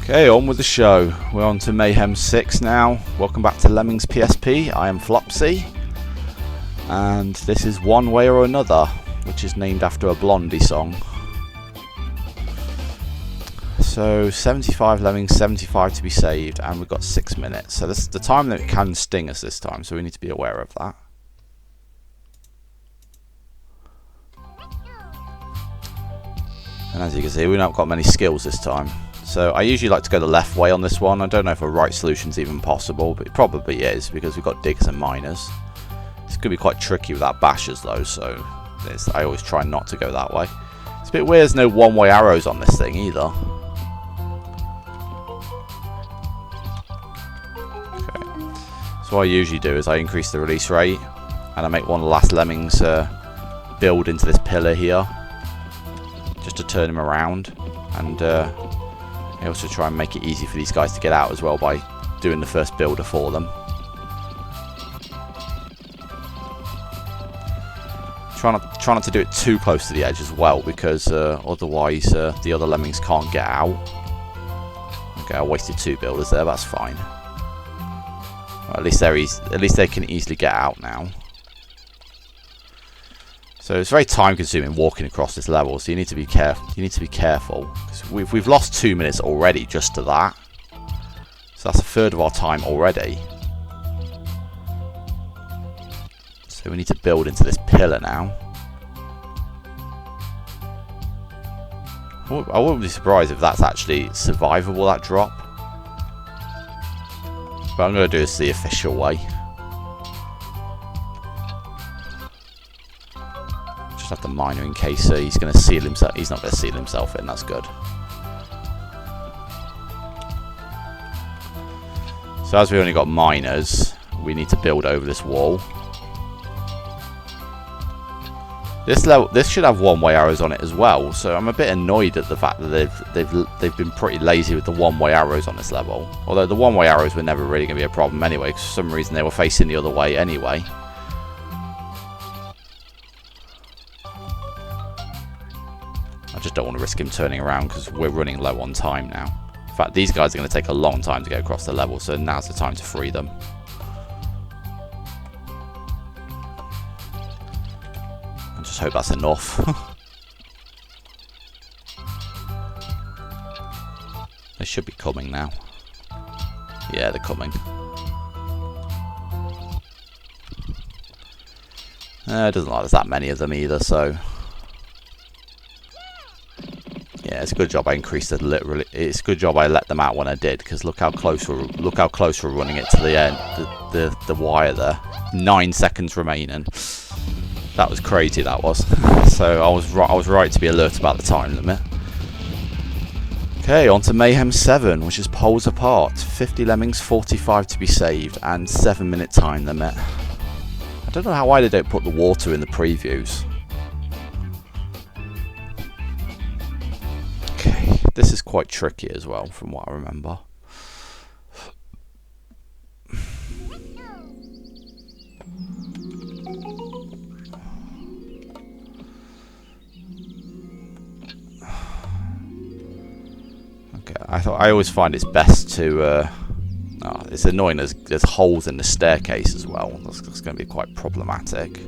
Okay, on with the show. We're on to Mayhem 6 now. Welcome back to Lemmings PSP. I am Flopsy. And this is One Way or Another, which is named after a Blondie song. So 75 Lemmings, 75 to be saved, and we've got 6 minutes. So this is the time that it can sting us this time, so we need to be aware of that. And as you can see, we've not got many skills this time. So I usually like to go the left way on this one. I don't know if a right solution is even possible, but it probably is because we've got diggers and miners. It's going to be quite tricky without bashers though, so I always try not to go that way. It's a bit weird there's no one-way arrows on this thing either. Okay. So what I usually do is I increase the release rate and I make one of the last lemmings build into this pillar here just to turn him around, and I also try and make it easy for these guys to get out as well by doing the first builder for them. Try not to do it too close to the edge as well, because otherwise the other lemmings can't get out. Okay, I wasted 2 builders there, that's fine. Well, at least they can easily get out now. So it's very time consuming walking across this level, so you need to be careful. Because we've lost 2 minutes already just to that. So that's a third of our time already. So we need to build into this pillar now. I wouldn't be surprised if that's actually survivable, that drop. But I'm going to do this the official way. Have the miner in case he's going to seal himself. He's not going to seal himself in. That's good. So as we only got miners, we need to build over this wall. This should have one-way arrows on it as well. So I'm a bit annoyed at the fact that they've been pretty lazy with the one-way arrows on this level. Although the one-way arrows were never really going to be a problem anyway, because for some reason they were facing the other way anyway. I just don't want to risk him turning around because we're running low on time now. In fact, these guys are going to take a long time to get across the level, so now's the time to free them. I just hope that's enough. They should be coming now. Yeah, they're coming. It doesn't look like there's that many of them either, so... Yeah, it's a good job I increased it. It's a good job I let them out when I did, because look how close we're running it to the end, the wire there. 9 seconds remaining. That was crazy. That was. So I was right to be alert about the time limit. Okay, on to Mayhem 7, which is poles apart. 50 lemmings, 45 to be saved, and 7-minute time limit. I don't know why they don't put the water in the previews. This is quite tricky as well, from what I remember. Okay, I always find it's best to. It's annoying. There's holes in the staircase as well. That's going to be quite problematic.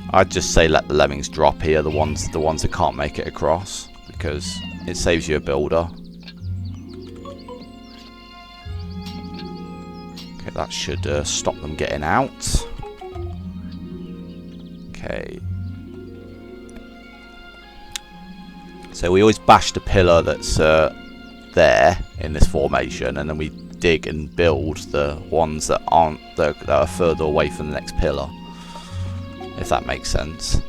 I'd just say let the lemmings drop here. The ones that can't make it across, because it saves you a builder. Okay, that should stop them getting out. Okay. So we always bash the pillar that's there in this formation, and then we dig and build the ones that are further away from the next pillar, if that makes sense.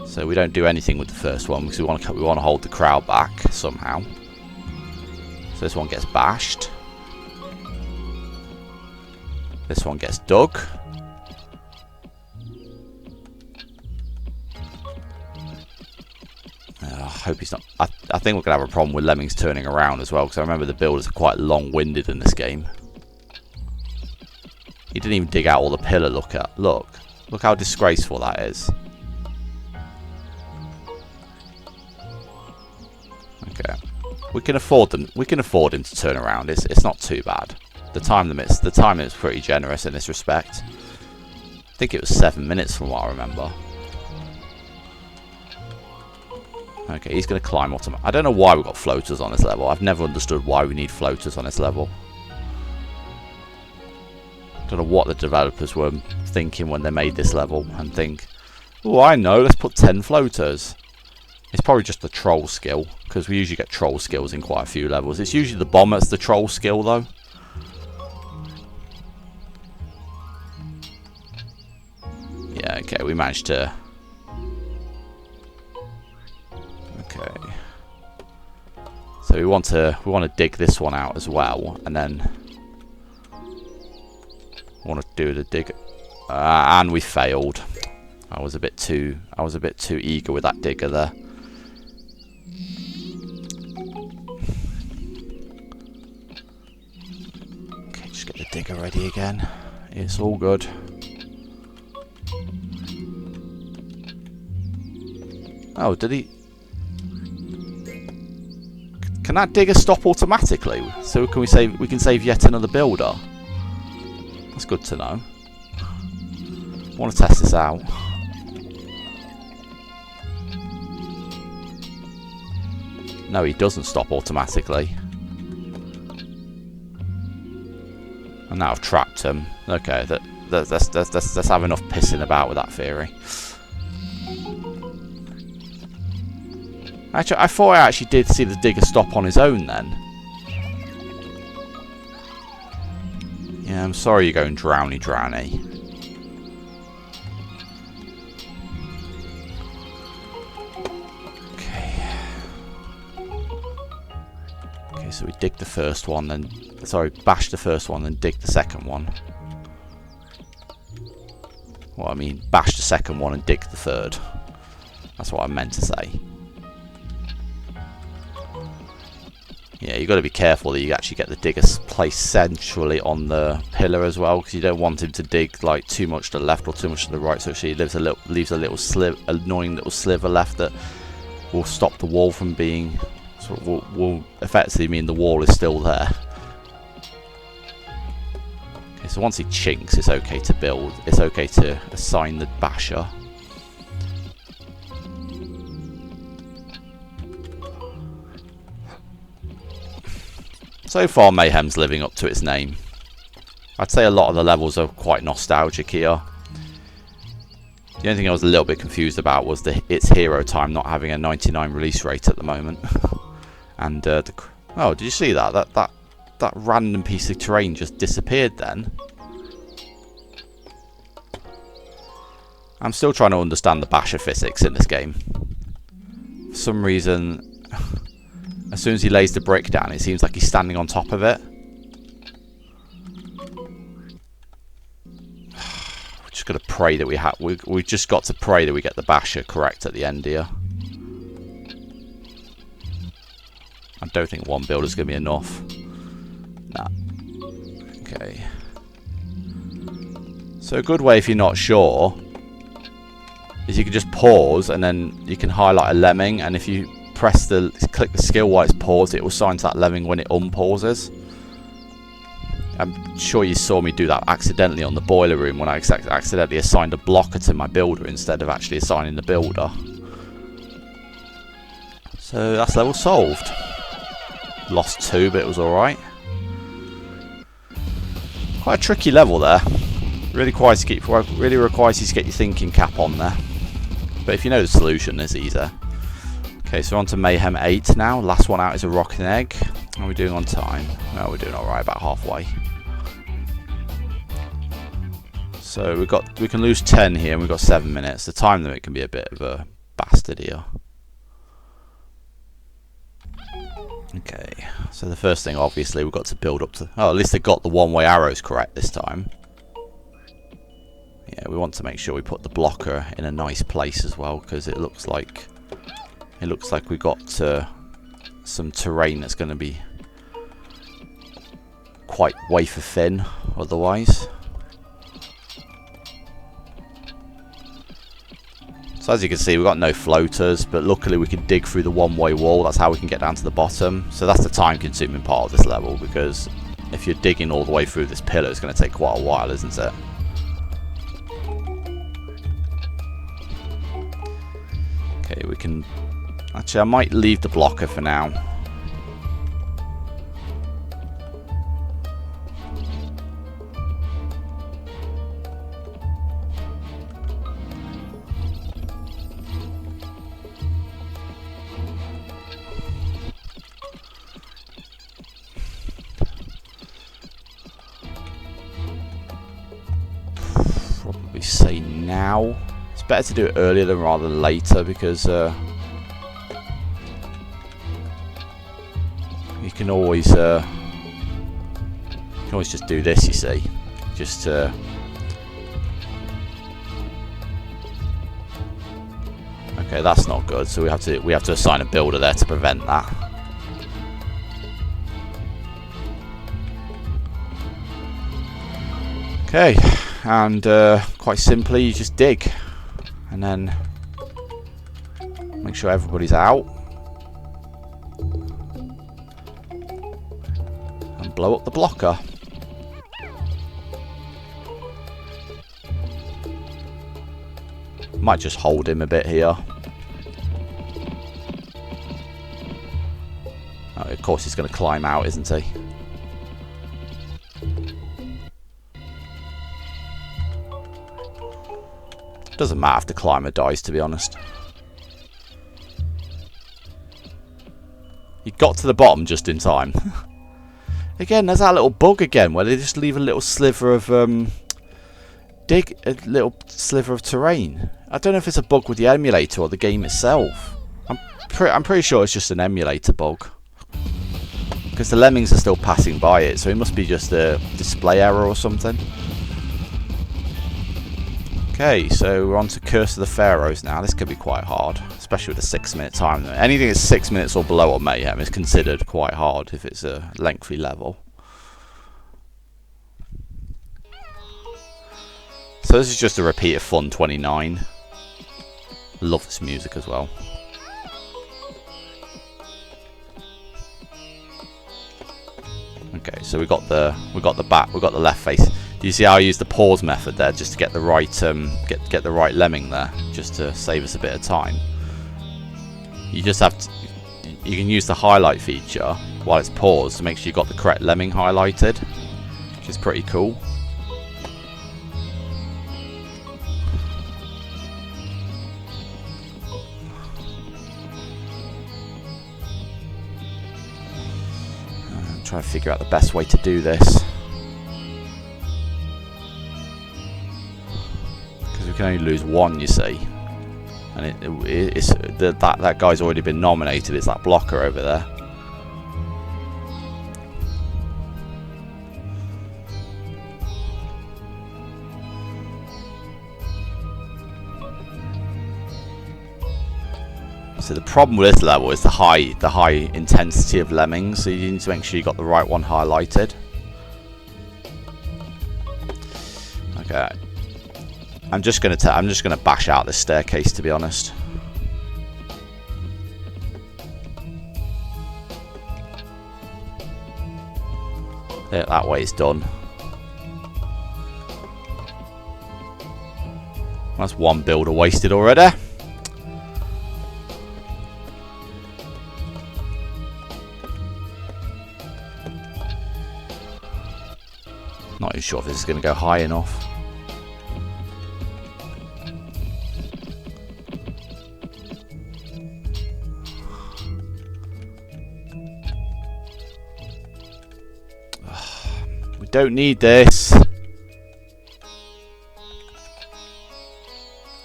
So we don't do anything with the first one because we want to hold the crowd back somehow. So this one gets bashed. This one gets dug. I hope he's not. I think we're gonna have a problem with lemmings turning around as well, because I remember the builders are quite long-winded in this game. He didn't even dig out all the pillar. Look how disgraceful that is. Okay. We can afford them. We can afford him to turn around. It's not too bad. The time limit's pretty generous in this respect. I think it was 7 minutes from what I remember. Okay, he's going to climb automatically. I don't know why we've got floaters on this level. I've never understood why we need floaters on this level. I don't know what the developers were thinking when they made this level and think, oh, I know, let's put 10 floaters. It's probably just the troll skill, because we usually get troll skills in quite a few levels. It's usually the bomb that's the troll skill, though. Yeah, okay, we managed to... Okay. So we want to dig this one out as well, and then... want to do the dig... and we failed. I was a bit too eager with that digger there. Okay, just get the digger ready again. It's all good. Oh, did he? Can that digger stop automatically? So can we can save yet another builder? That's good to know. I want to test this out. No, he doesn't stop automatically. And now I've trapped him. Okay, let's have enough pissing about with that theory. Actually, I thought I actually did see the digger stop on his own then. Yeah, I'm sorry you're going drowny. Okay, so we dig the first one, then... Sorry, bash the first one, then dig the second one. Well, I mean, bash the second one and dig the third. That's what I meant to say. Yeah, you've got to be careful that you actually get the digger placed centrally on the pillar as well, because you don't want him to dig like too much to the left or too much to the right, so actually leaves a little annoying little sliver left that will stop the wall from being, sort of will effectively mean the wall is still there. Okay, so once he chinks, it's okay to build. It's okay to assign the basher. So far, Mayhem's living up to its name. I'd say a lot of the levels are quite nostalgic here. The only thing I was a little bit confused about was its hero time not having a 99 release rate at the moment. And oh, did you see that? That random piece of terrain just disappeared then. I'm still trying to understand the basher physics in this game. For some reason... As soon as he lays the brick down, it seems like he's standing on top of it. We're just got to pray that we just got to pray that we get the basher correct at the end here. I don't think one build is going to be enough. Nah. Okay. So a good way, if you're not sure, is you can just pause and then you can highlight a lemming, and if you click the skill while it's paused, it will assign to that lemming when it unpauses. I'm sure you saw me do that accidentally on the boiler room when I accidentally assigned a blocker to my builder instead of actually assigning the builder. So that's level solved. Lost 2, but it was alright. Quite a tricky level there. Really requires you to get your thinking cap on there. But if you know the solution, it's easier. Okay, so on to Mayhem 8 now. Last one out is a rock and egg. How are we doing on time? Well, we're doing alright, about halfway. So we can lose 10 here and we've got 7 minutes. The time limit can be a bit of a bastard here. Okay, so the first thing obviously we've got to build up to... Oh, at least they got the one-way arrows correct this time. Yeah, we want to make sure we put the blocker in a nice place as well, because it looks like we got some terrain that's going to be quite wafer thin otherwise. So as you can see, we've got no floaters, but luckily we can dig through the one-way wall. That's how we can get down to the bottom. So that's the time-consuming part of this level, because if you're digging all the way through this pillar, it's going to take quite a while, isn't it? Okay, we can... Actually, I might leave the blocker for now. Probably say now. It's better to do it earlier than rather than later, because you can always just do this, you see. Just okay, that's not good. So we have to assign a builder there to prevent that. Okay, and quite simply, you just dig, and then make sure everybody's out. Blow up the blocker. Might just hold him a bit here. Oh, of course he's going to climb out, isn't he? Doesn't matter if the climber dies, to be honest. You got to the bottom just in time. Again, there's that little bug again, where they just leave a little sliver of a little sliver of terrain. I don't know if it's a bug with the emulator or the game itself. I'm pretty sure it's just an emulator bug, because the Lemmings are still passing by it, so it must be just a display error or something. Okay, so we're on to Curse of the Pharaohs now. This could be quite hard, especially with a 6-minute time. Anything that's 6 minutes or below on Mayhem is considered quite hard if it's a lengthy level. So this is just a repeat of Fun 29. Love this music as well. Okay, so we got the left face. Do you see how I use the pause method there just to get the right get the right lemming there, just to save us a bit of time? You just have to, you can use the highlight feature while it's paused to make sure you got the correct lemming highlighted, which is pretty cool. Try to figure out the best way to do this, because we can only lose one, you see, and that guy's already been nominated. It's that blocker over there. So the problem with this level is the high intensity of Lemmings, so you need to make sure you got the right one highlighted. Okay, I'm just gonna bash out this staircase, to be honest. There, that way it's done. That's one builder wasted already. Not even sure if this is going to go high enough. We don't need this.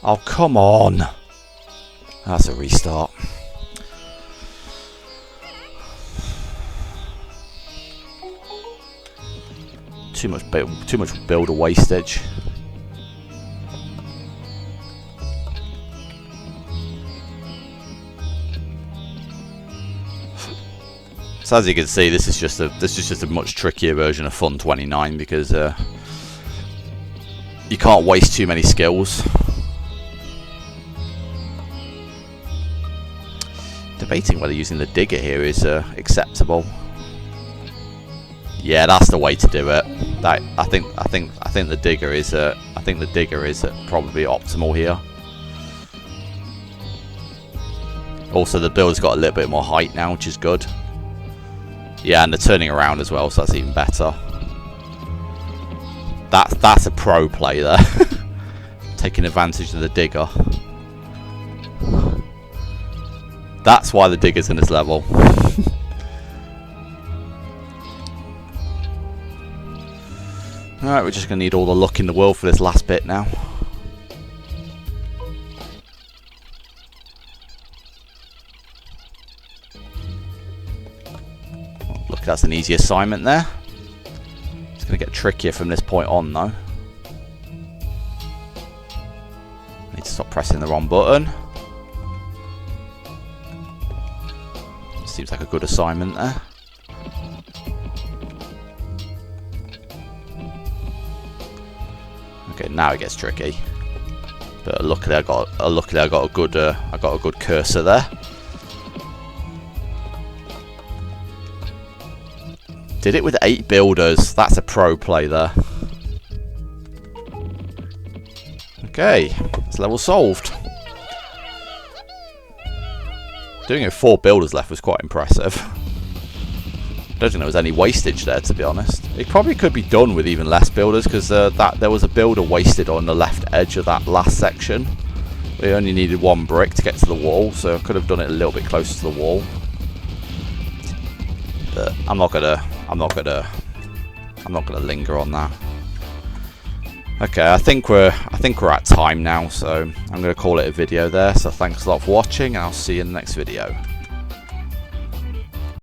Oh, come on. That's a restart. Too much builder wastage. So as you can see, this is just a much trickier version of Fun 29, because you can't waste too many skills. Debating whether using the digger here is acceptable. Yeah, that's the way to do it. I think the digger is probably optimal here. Also, the build's got a little bit more height now, which is good. Yeah, and they're turning around as well, so that's even better. That's a pro play there. Taking advantage of the digger. That's why the digger's in this level. Alright, we're just going to need all the luck in the world for this last bit now. Look, that's an easy assignment there. It's going to get trickier from this point on, though. Need to stop pressing the wrong button. Seems like a good assignment there. Okay, now it gets tricky. But luckily I got a good cursor there. Did it with 8 builders. That's a pro play there. Okay, this level solved. Doing it with 4 builders left was quite impressive. I don't think there was any wastage there, to be honest. It probably could be done with even less builders, because there was a builder wasted on the left edge of that last section. We only needed 1 brick to get to the wall, so I could have done it a little bit closer to the wall. But I'm not gonna linger on that. Okay, I think we're at time now, so I'm going to call it a video there. So thanks a lot for watching, and I'll see you in the next video.